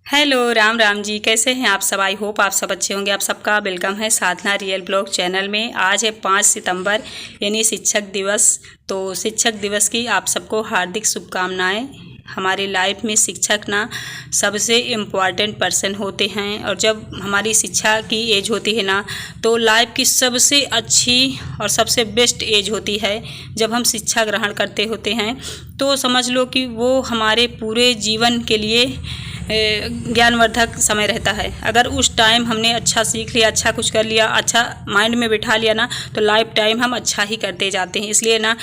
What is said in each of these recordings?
Hello Ram Ram ji, कैसे हैं आप सब। आई होप आप सब अच्छे होंगे। आप सबका वेलकम है साधना रियल ब्लॉग चैनल में। आज है 5 सितंबर यानी शिक्षक दिवस। तो शिक्षक दिवस की आप सबको हार्दिक शुभकामनाएं। हमारी लाइफ में शिक्षक ना सबसे इम्पॉर्टेंट पर्सन होते हैं, और जब हमारी शिक्षा की एज होती है ना तो लाइफ की सबसे अच्छी और सबसे बेस्ट एज होती है। जब हम शिक्षा ग्रहण करते होते हैं तो समझ लो कि वो हमारे पूरे जीवन के लिए ज्ञानवर्धक समय रहता है। अगर उस टाइम हमने अच्छा सीख लिया, अच्छा कुछ कर लिया, अच्छा माइंड में बिठा लिया ना तो लाइफ टाइम हम अच्छा ही करते जाते हैं। इसलिए ना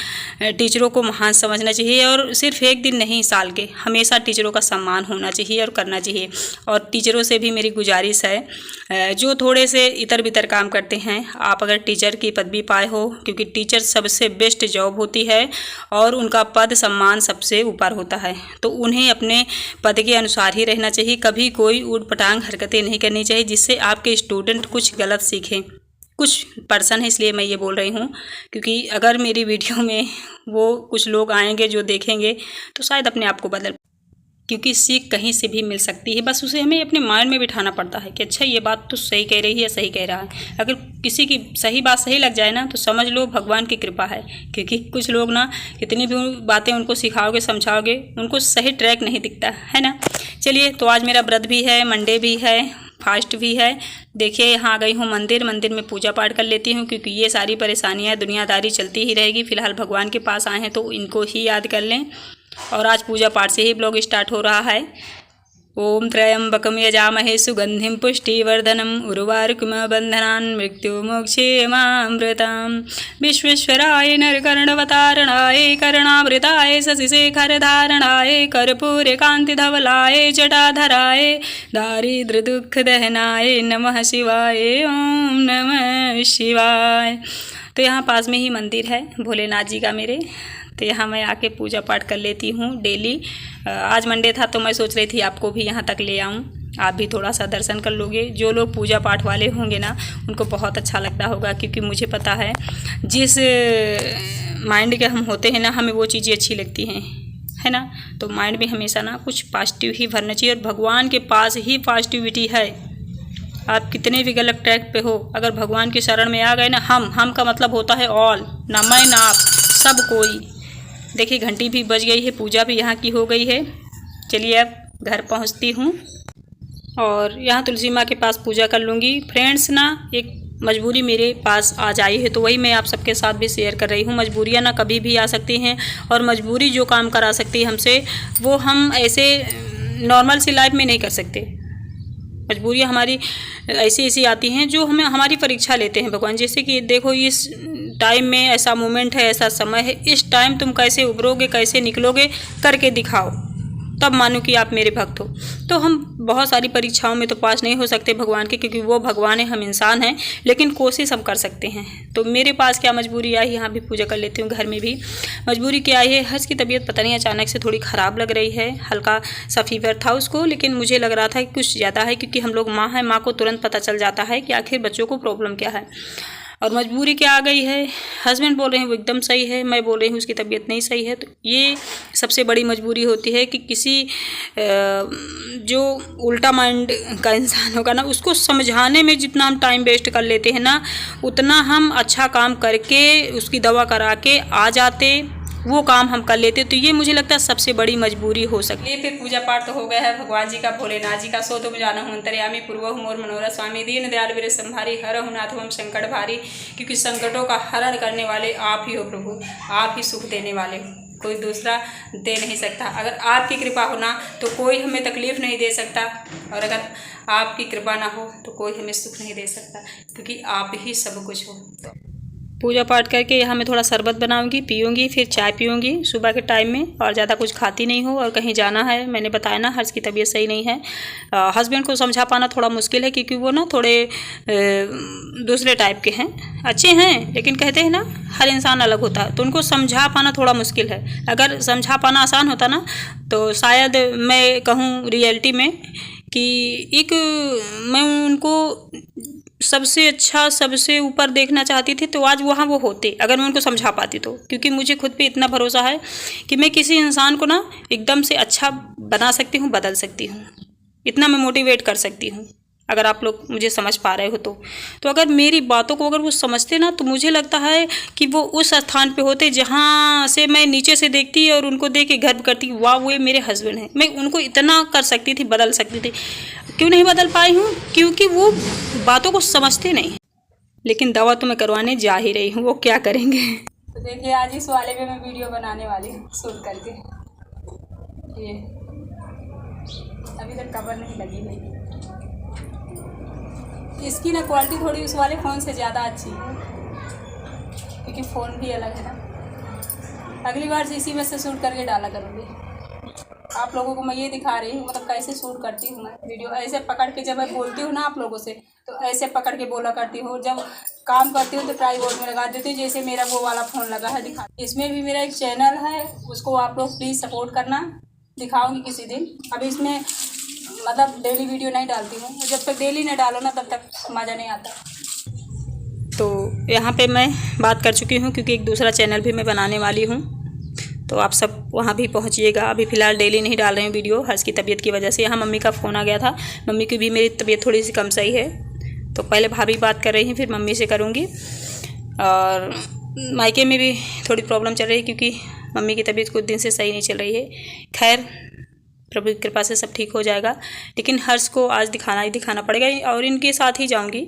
टीचरों को महान समझना चाहिए, और सिर्फ एक दिन नहीं, साल के हमेशा टीचरों का सम्मान होना चाहिए और करना चाहिए। और टीचरों से भी मेरी गुजारिश है जो थोड़े से इतर बितर काम करते हैं, आप अगर टीचर की पदवी पाए हो, क्योंकि टीचर सबसे बेस्ट जॉब होती है और उनका पद सम्मान सबसे ऊपर होता है, तो उन्हें अपने पद के अनुसार ही रहना चाहिए। कभी कोई ऊट पटांग हरकतें नहीं करनी चाहिए जिससे आपके स्टूडेंट कुछ गलत सीखें। कुछ पर्सन है इसलिए मैं ये बोल रही हूँ, क्योंकि अगर मेरी वीडियो में वो कुछ लोग आएंगे जो देखेंगे तो शायद अपने आप को बदल, क्योंकि सीख कहीं से भी मिल सकती है। बस उसे हमें अपने माइंड में बिठाना पड़ता है कि अच्छा ये बात तो सही कह रही है, सही कह रहा है। अगर किसी की सही बात सही लग जाए ना तो समझ लो भगवान की कृपा है, क्योंकि कुछ लोग ना कितनी भी बातें उनको सिखाओगे समझाओगे उनको सही ट्रैक नहीं दिखता है ना। चलिए, तो आज मेरा व्रत भी है, मंडे भी है, फास्ट भी है। देखिए, यहाँ आ गई हूँ मंदिर में पूजा पाठ कर लेती हूँ, क्योंकि ये सारी परेशानियाँ दुनियादारी चलती ही रहेगी। फिलहाल भगवान के पास आए हैं तो इनको ही याद कर लें। और आज पूजा पाठ से ही ब्लॉग स्टार्ट हो रहा है। ओम त्र्यंबकम यजामहे सुगंधिम पुष्टिवर्धनम उर्वारुकमिव बंधनान् मृत्युमोक्षेमामृतम् विश्वेश्वराय नरकर्णवतारणाय कर्णामृताय शशिशेखरधारणाय कर्पूरकान्तिधवलाय जटाधराय दारिद्र्यदुःखदहनाय नमः शिवाय। ओम नमः शिवाय। तो यहाँ पास में ही मंदिर है भोलेनाथ जी का मेरे, तो यहाँ मैं आके पूजा पाठ कर लेती हूँ डेली। आज मंडे था तो मैं सोच रही थी आपको भी यहाँ तक ले आऊँ, आप भी थोड़ा सा दर्शन कर लोगे। जो लोग पूजा पाठ वाले होंगे ना उनको बहुत अच्छा लगता होगा, क्योंकि मुझे पता है जिस माइंड के हम होते हैं ना हमें वो चीज़ें अच्छी लगती हैं, है ना। तो माइंड में हमेशा ना कुछ पॉजिटिव ही भरना चाहिए, और भगवान के पास ही पॉजिटिविटी है। आप कितने भी गलत ट्रैक पे हो, अगर भगवान की शरण में आ गए ना, हम का मतलब होता है ऑल, ना मैं ना आप, सब कोई। देखिए, घंटी भी बज गई है, पूजा भी यहाँ की हो गई है। चलिए अब घर पहुँचती हूँ और यहाँ तुलसी माँ के पास पूजा कर लूँगी। फ्रेंड्स ना, एक मजबूरी मेरे पास आज आई है तो वही मैं आप सबके साथ भी शेयर कर रही हूँ। मजबूरियाँ ना कभी भी आ सकती हैं, और मजबूरी जो काम करा सकती है हमसे वो हम ऐसे नॉर्मल सी लाइफ में नहीं कर सकते। मजबूरियाँ हमारी ऐसी ऐसी आती हैं जो हमें हमारी परीक्षा लेते हैं भगवान। जैसे कि देखो, इस टाइम में ऐसा मोमेंट है, ऐसा समय है, इस टाइम तुम कैसे उभरोगे, कैसे निकलोगे, करके दिखाओ, तब मानो कि आप मेरे भक्त हो। तो हम बहुत सारी परीक्षाओं में तो पास नहीं हो सकते भगवान के, क्योंकि वो भगवान है, हम इंसान हैं, लेकिन कोशिश हम कर सकते हैं। तो मेरे पास क्या मजबूरी आई, यहाँ भी पूजा कर लेती हूँ, घर में भी मजबूरी क्या आई है। हर्ष की तबीयत पता नहीं अचानक से थोड़ी ख़राब लग रही है, हल्का सा फीवर था उसको, लेकिन मुझे लग रहा था कि कुछ ज़्यादा है, क्योंकि हम लोग माँ हैं, माँ को तुरंत पता चल जाता है कि आखिर बच्चों को प्रॉब्लम क्या है। और मजबूरी क्या आ गई है, हस्बैंड बोल रहे हैं वो एकदम सही है, मैं बोल रही हूँ उसकी तबीयत नहीं सही है। तो ये सबसे बड़ी मजबूरी होती है कि किसी जो उल्टा माइंड का इंसान होगा ना, उसको समझाने में जितना हम टाइम वेस्ट कर लेते हैं ना, उतना हम अच्छा काम करके उसकी दवा करा के आ जाते, वो काम हम कर लेते। तो ये मुझे लगता है सबसे बड़ी मजबूरी हो सकती है। फिर पूजा पाठ तो हो गया है भगवान जी का, भोलेनाथ जी का। सो तुम जाना हूँ अंतर्यामी पूर्व मोर मनोरथ स्वामी दीन दयाल वीर संभारी हर हूँ नाथ हम संकट भारी, क्योंकि संकटों का हरण करने वाले आप ही हो प्रभु, आप ही सुख देने वाले हो, कोई दूसरा दे नहीं सकता। अगर आपकी कृपा हो ना तो कोई हमें तकलीफ़ नहीं दे सकता, और अगर आपकी कृपा ना हो तो कोई हमें सुख नहीं दे सकता, क्योंकि आप ही सब कुछ हो। पूजा पाठ करके यहाँ मैं थोड़ा शरबत बनाऊंगी, पीऊँगी, फिर चाय पीऊँगी सुबह के टाइम में, और ज़्यादा कुछ खाती नहीं हूँ। और कहीं जाना है, मैंने बताया ना हर्ष की तबीयत सही नहीं है। हस्बैंड को समझा पाना थोड़ा मुश्किल है, क्योंकि वो ना थोड़े दूसरे टाइप के हैं, अच्छे हैं, लेकिन कहते हैं ना हर इंसान अलग होता है, तो उनको समझा पाना थोड़ा मुश्किल है। अगर समझा पाना आसान होता ना तो शायद मैं कहूँ रियलिटी में कि एक मैं उनको सबसे अच्छा सबसे ऊपर देखना चाहती थी, तो आज वहाँ वो होते अगर मैं उनको समझा पाती तो। क्योंकि मुझे खुद पे इतना भरोसा है कि मैं किसी इंसान को ना एकदम से अच्छा बना सकती हूँ, बदल सकती हूँ। इतना मैं मोटिवेट कर सकती हूँ, अगर आप लोग मुझे समझ पा रहे हो तो अगर मेरी बातों को अगर वो समझते ना, तो मुझे लगता है कि वो उस स्थान पे होते जहाँ से मैं नीचे से देखती और उनको देख के गर्व करती, वाह वो मेरे हस्बैंड हैं। मैं उनको इतना कर सकती थी, बदल सकती थी। क्यों नहीं बदल पाई हूँ? क्योंकि वो बातों को समझते नहीं। लेकिन दवा तो मैं करवाने जा ही रही हूँ, वो क्या करेंगे। तो देखिए आज इस वाले में मैं वीडियो बनाने वाली हूँ शूट करके। ये अभी तक कवर नहीं लगी है। इसकी ना क्वालिटी थोड़ी उस वाले फ़ोन से ज़्यादा अच्छी है, क्योंकि फ़ोन भी अलग है ना। अगली बार से इसी में से शूट करके डाला करूँगी। आप लोगों को मैं ये दिखा रही हूँ, मतलब कैसे शूट करती हूँ मैं वीडियो। ऐसे पकड़ के जब मैं बोलती हूँ ना आप लोगों से, तो ऐसे पकड़ के बोला करती हूँ। जब काम करती हूँ तो ट्राइपॉड में लगा देती हूँ, जैसे मेरा वो वाला फ़ोन लगा है दिखा। इसमें भी मेरा एक चैनल है, उसको आप लोग प्लीज़ सपोर्ट करना। दिखाऊँगी किसी दिन। अभी इसमें मतलब डेली वीडियो नहीं डालती हूँ, जब तक डेली नहीं डालो ना तब तक मज़ा नहीं आता। तो यहाँ पे मैं बात कर चुकी हूँ, क्योंकि एक दूसरा चैनल भी मैं बनाने वाली हूँ, तो आप सब वहाँ भी पहुँचिएगा। अभी फ़िलहाल डेली नहीं डाल रही हूँ वीडियो, हर्ष की तबीयत की वजह से। यहाँ मम्मी का फ़ोन आ गया था, मम्मी की भी मेरी तबीयत थोड़ी सी कम सही है, तो पहले भाभी बात कर रही हैं, फिर मम्मी से करूँगी। और मायके में भी थोड़ी प्रॉब्लम चल रही है, क्योंकि मम्मी की तबीयत कुछ दिन से सही नहीं चल रही है। खैर प्रभु की कृपा से सब ठीक हो जाएगा, लेकिन हर्ष को आज दिखाना ही दिखाना पड़ेगा, और इनके साथ ही जाऊंगी,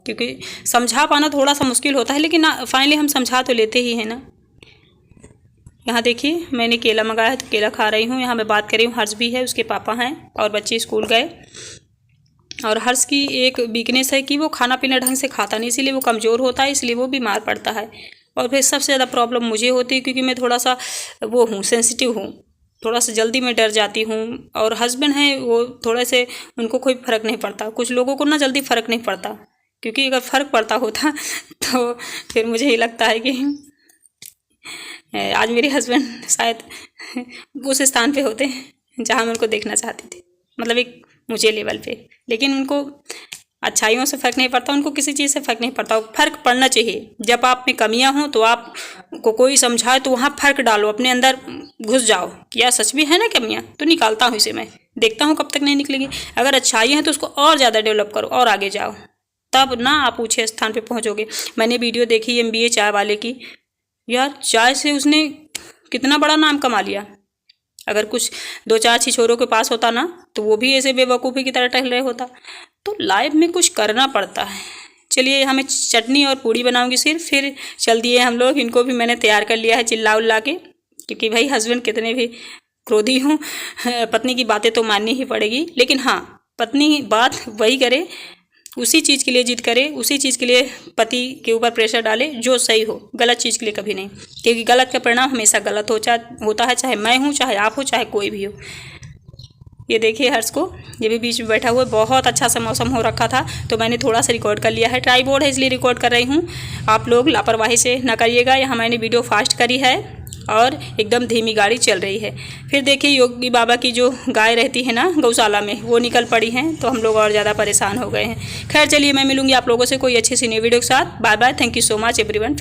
क्योंकि समझा पाना थोड़ा सा मुश्किल होता है, लेकिन फाइनली हम समझा तो लेते ही हैं ना। यहाँ देखिए मैंने केला मंगाया है, तो केला खा रही हूँ। यहाँ मैं बात कर रही हूँ, हर्ष भी है, उसके पापा हैं, और बच्चे स्कूल गए। और हर्ष की एक वीकनेस है कि वो खाना पीना ढंग से खाता नहीं, इसीलिए वो कमज़ोर होता है, इसलिए वो बीमार पड़ता है। और फिर सबसे ज़्यादा प्रॉब्लम मुझे होती है, क्योंकि मैं थोड़ा सा वो हूँ, सेंसिटिव हूँ, थोड़ा सा जल्दी में डर जाती हूँ। और हस्बैंड हैं वो थोड़े से, उनको कोई फ़र्क नहीं पड़ता। कुछ लोगों को ना जल्दी फ़र्क नहीं पड़ता, क्योंकि अगर फ़र्क पड़ता होता तो फिर मुझे ही लगता है कि आज मेरे हस्बैंड शायद उस स्थान पे होते जहाँ मैं उनको देखना चाहती थी, मतलब एक मुझे लेवल पे। लेकिन उनको अच्छाइयों से फ़र्क नहीं पड़ता, उनको किसी चीज़ से फ़र्क नहीं पड़ता। फ़र्क पड़ना चाहिए। जब आप में कमियां हों तो आपको कोई समझाए तो वहाँ फ़र्क डालो, अपने अंदर घुस जाओ कि यार सच भी है ना कमियां, तो निकालता हूँ इसे, मैं देखता हूँ कब तक नहीं निकलेगी। अगर अच्छाइयाँ हैं तो उसको और ज़्यादा डेवलप करो और आगे जाओ, तब ना आप ऊँचे स्थान पर पहुँचोगे। मैंने वीडियो देखी MBA चाय वाले की, यार चाय से उसने कितना बड़ा नाम कमा लिया। अगर कुछ 2-4 छिछोरों के पास होता ना, तो वो भी ऐसे बेवकूफ़ी की तरह टहल रहे होता। तो लाइफ में कुछ करना पड़ता है। चलिए हमें चटनी और पूड़ी बनाऊंगी फिर चल दिए हम लोग। इनको भी मैंने तैयार कर लिया है चिल्ला उल्ला के, क्योंकि भाई हस्बैंड कितने भी क्रोधी हूँ, पत्नी की बातें तो माननी ही पड़ेगी। लेकिन हाँ, पत्नी बात वही करे, उसी चीज़ के लिए जिद करे, उसी चीज़ के लिए पति के ऊपर प्रेशर डाले जो सही हो, गलत चीज़ के लिए कभी नहीं, क्योंकि गलत का परिणाम हमेशा गलत होता है, चाहे मैं हूँ, चाहे आप हो, चाहे कोई भी हो। ये देखिए हर्ष को, ये भी बीच में बैठा हुआ है। बहुत अच्छा सा मौसम हो रखा था, तो मैंने थोड़ा सा रिकॉर्ड कर लिया है। ट्राइपॉड है इसलिए रिकॉर्ड कर रही हूँ, आप लोग लापरवाही से ना करिएगा। यहाँ मैंने वीडियो फास्ट करी है और एकदम धीमी गाड़ी चल रही है। फिर देखिए योगी बाबा की जो गाय रहती है ना गौशाला में, वो निकल पड़ी हैं, तो हम लोग और ज़्यादा परेशान हो गए हैं। खैर चलिए मैं मिलूंगी आप लोगों से कोई अच्छी सी नई वीडियो के साथ। Bye bye, thank you so much everyone.